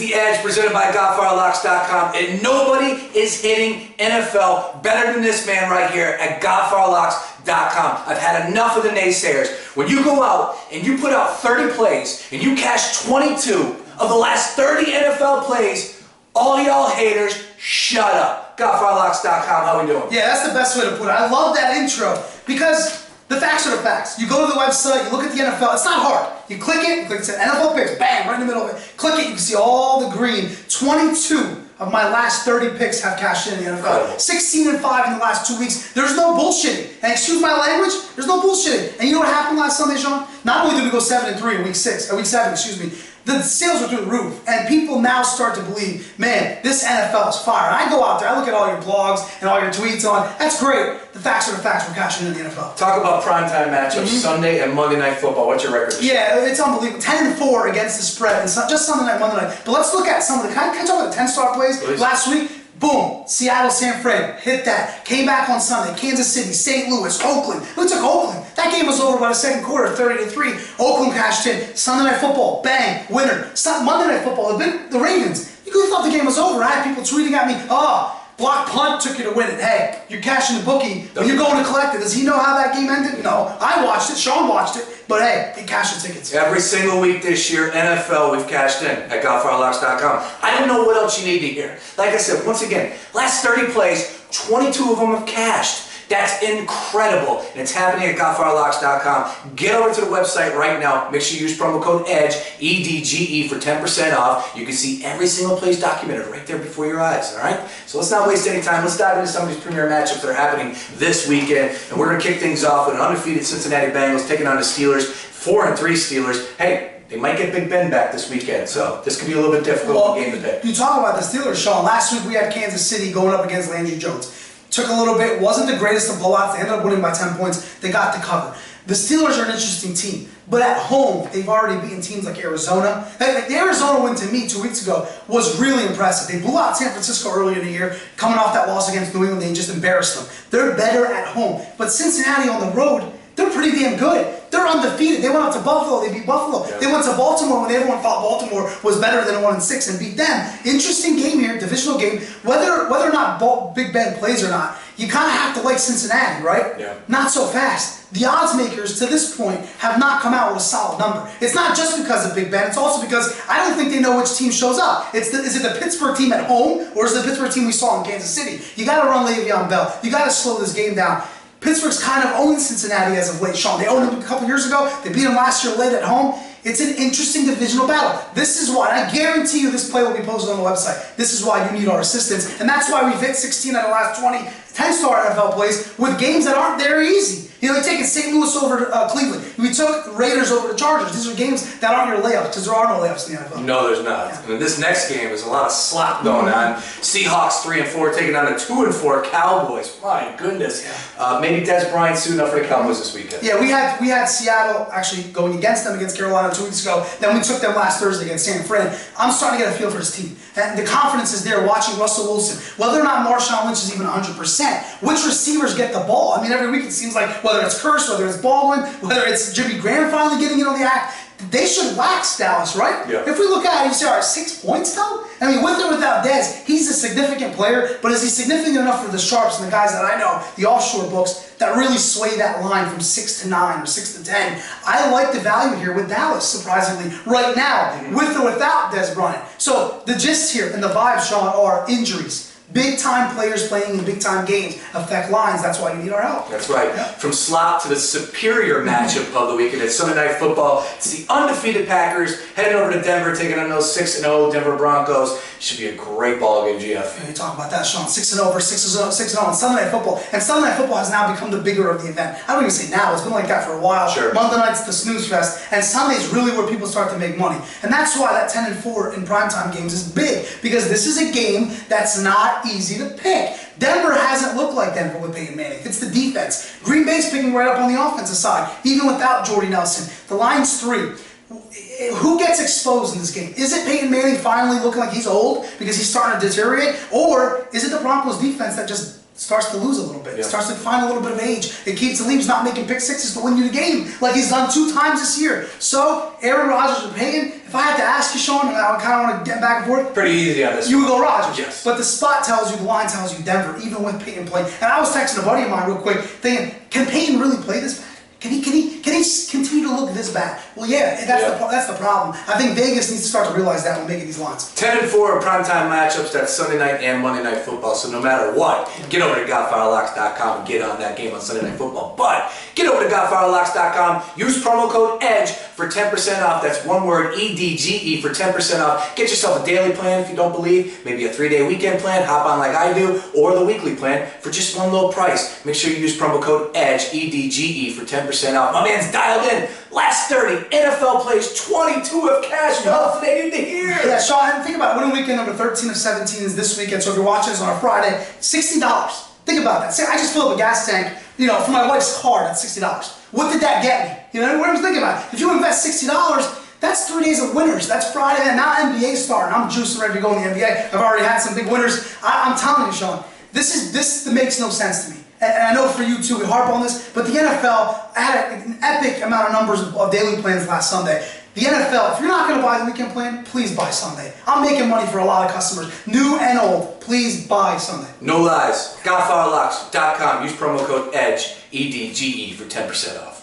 The Edge presented by GodfatherLocks.com, and nobody is hitting NFL better than this man right here at GodfatherLocks.com. I've had enough of the naysayers. When you go out and you put out 30 plays and you cash 22 of the last 30 NFL plays, all y'all haters, shut up. GodfatherLocks.com, how we doing? Yeah, that's the best way to put it. I love that intro because the facts are the facts. You go to the website, you look at the NFL, it's not hard. You click it, it says NFL picks, bam, right in the middle of it. Click it, you can see all the green. 22 of my last 30 picks have cashed in the NFL. Incredible. 16 and 5 in the last 2 weeks. There's no bullshitting. And excuse my language, there's no bullshitting. And you know what happened last Sunday, Sean? Not only did we go 7 and 3 in week 7, excuse me, the sales are through the roof, and people now start to believe, man, this NFL is fire. And I go out there, I look at all your blogs and all your tweets on, that's great. The facts are the facts, we're cashing in the NFL. Talk about primetime matchups, Sunday and Monday Night Football. What's your record? Yeah, it's unbelievable. 10-4 against the spread, and just Sunday night, Monday night. But let's look at some of the, can I talk about the 10-star plays? Please. Last week? Boom, Seattle, San Fran, hit that. Came back on Sunday, Kansas City, St. Louis, Oakland. Who took Oakland? That game was over by the second quarter, 30-3. Oakland cashed in. Sunday Night Football, bang, winner. Monday Night Football, the Ravens. You could have thought the game was over. I had people tweeting at me, block punt took you to win it. Hey, you're cashing the bookie. When you're going to collect it, does he know how that game ended? No. I watched it. Sean watched it. But hey, he cashed the tickets. Every single week this year, NFL, we've cashed in at GodfatherLocks.com. I don't know what else you need to hear. Like I said, once again, last 30 plays, 22 of them have cashed. That's incredible, and it's happening at GodfatherLocks.com. Get over to the website right now. Make sure you use promo code EDGE, E-D-G-E, for 10% off. You can see every single place documented right there before your eyes, all right? So let's not waste any time. Let's dive into some of these premier matchups that are happening this weekend, and we're going to kick things off with an undefeated Cincinnati Bengals taking on the Steelers, 4-3 Steelers. Hey, they might get Big Ben back this weekend, so this could be a little bit difficult game to pick. You talk about the Steelers, Sean. Last week we had Kansas City going up against Landry Jones. Took a little bit, wasn't the greatest of blowouts. They ended up winning by 10 points. They got the cover. The Steelers are an interesting team, but at home, they've already beaten teams like Arizona. The Arizona win, to me, 2 weeks ago, was really impressive. They blew out San Francisco earlier in the year. Coming off that loss against New England, they just embarrassed them. They're better at home. But Cincinnati on the road, they're pretty damn good. They're undefeated. They went up to Buffalo. They beat Buffalo. Yeah. They went to Baltimore when everyone thought Baltimore was better than 1-6 and beat them. Interesting game here, divisional game. Whether or not Big Ben plays or not, you kind of have to like Cincinnati, right? Yeah. Not so fast. The odds makers to this point have not come out with a solid number. It's not just because of Big Ben. It's also because I don't think they know which team shows up. Is it the Pittsburgh team at home or is it the Pittsburgh team we saw in Kansas City? You got to run Le'Veon Bell. You got to slow this game down. Pittsburgh's kind of owned Cincinnati as of late, Sean. They owned them a couple years ago. They beat them last year late at home. It's an interesting divisional battle. This is why, and I guarantee you this play will be posted on the website. This is why you need our assistance. And that's why we've hit 16 out of the last 20 10-star NFL plays with games that aren't very easy. You know, we taken St. Louis over to Cleveland. We took Raiders over to Chargers. These are games that aren't your layups because there are no layups in the NFL. No, there's not. Yeah. And this next game is a lot of slop going on. Seahawks 3-4 taking on the 2-4 Cowboys. My goodness. Yeah. Maybe Dez Bryant suiting up for the Cowboys this weekend. Yeah, we had Seattle actually going against them against Carolina 2 weeks ago. Then we took them last Thursday against San Fran. I'm starting to get a feel for this team. And the confidence is there watching Russell Wilson. Whether or not Marshawn Lynch is even 100%. Which receivers get the ball? I mean, every week it seems like whether it's Curse, whether it's Baldwin, whether it's Jimmy Graham finally getting in on the act, they should wax Dallas, right? Yeah. If we look at it, you say, all right, 6 points though? I mean, with or without Dez, he's a significant player, but is he significant enough for the Sharps and the guys that I know, the offshore books, that really sway that line from 6 to 9 or 6 to 10? I like the value here with Dallas, surprisingly, right now, with or without Dez Bryant. So the gist here and the vibes, Sean, are injuries. Big-time players playing in big-time games affect lines. That's why you need our help. That's right. Yeah. From slop to the superior matchup of the weekend at Sunday Night Football, it's the undefeated Packers heading over to Denver, taking on those 6-0 Denver Broncos. Should be a great ball game, GF. Yeah, you talk about that, Sean. 6-0 versus 6-0 on Sunday Night Football. And Sunday Night Football has now become the bigger of the event. I don't even say now. It's been like that for a while. Sure. Monday night's the snooze fest. And Sunday's really where people start to make money. And that's why that 10-4 in primetime games is big. Because this is a game that's not easy to pick. Denver hasn't looked like Denver with Peyton Manning. It's the defense. Green Bay's picking right up on the offensive side, even without Jordy Nelson. The line's 3. Who gets exposed in this game? Is it Peyton Manning finally looking like he's old because he's starting to deteriorate? Or is it the Broncos defense that just starts to lose a little bit. Yeah. It starts to find a little bit of age. It keeps Talib's not making pick sixes to win you the game like he's done 2 times this year. So, Aaron Rodgers or Peyton, if I had to ask you, Sean, and I kind of want to get back and forth, Pretty easy on this you one. would go Rodgers. Yes. But the spot tells you, the line tells you Denver, even with Peyton playing. And I was texting a buddy of mine real quick, thinking, can Peyton really play this bad? Can he continue to look this bad? Well, yeah, that's the problem. I think Vegas needs to start to realize that when making these lines. 10 and 4 primetime matchups. That's Sunday night and Monday night football. So no matter what, get over to GodfatherLocks.com and get on that game on Sunday night football. But get over to GodfatherLocks.com. Use promo code EDGE for 10% off. That's one word, EDGE, for 10% off. Get yourself a daily plan if you don't believe. Maybe a 3-day weekend plan. Hop on like I do, or the weekly plan for just one low price. Make sure you use promo code EDGE, EDGE, for 10% off. My man's dialed in. Last 30 NFL plays, 22 of cash. What else they need to hear? Yeah, Sean, think about it. Winning weekend number 13 of 17 is this weekend. So if you're watching this on a Friday, $60. Think about that. Say, I just filled up a gas tank, for my wife's car. That's $60. What did that get me? What I was thinking about. If you invest $60, that's 3 days of winners. That's Friday, and now NBA starting. I'm juiced and ready to go in the NBA. I've already had some big winners. I'm telling you, Sean, this makes no sense to me. And I know for you too, we harp on this, but the NFL had an epic amount of numbers of daily plans last Sunday. The NFL, if you're not going to buy the weekend plan, please buy Sunday. I'm making money for a lot of customers, new and old. Please buy Sunday. No lies. GodfatherLocks.com. Use promo code EDGE, EDGE, for 10% off.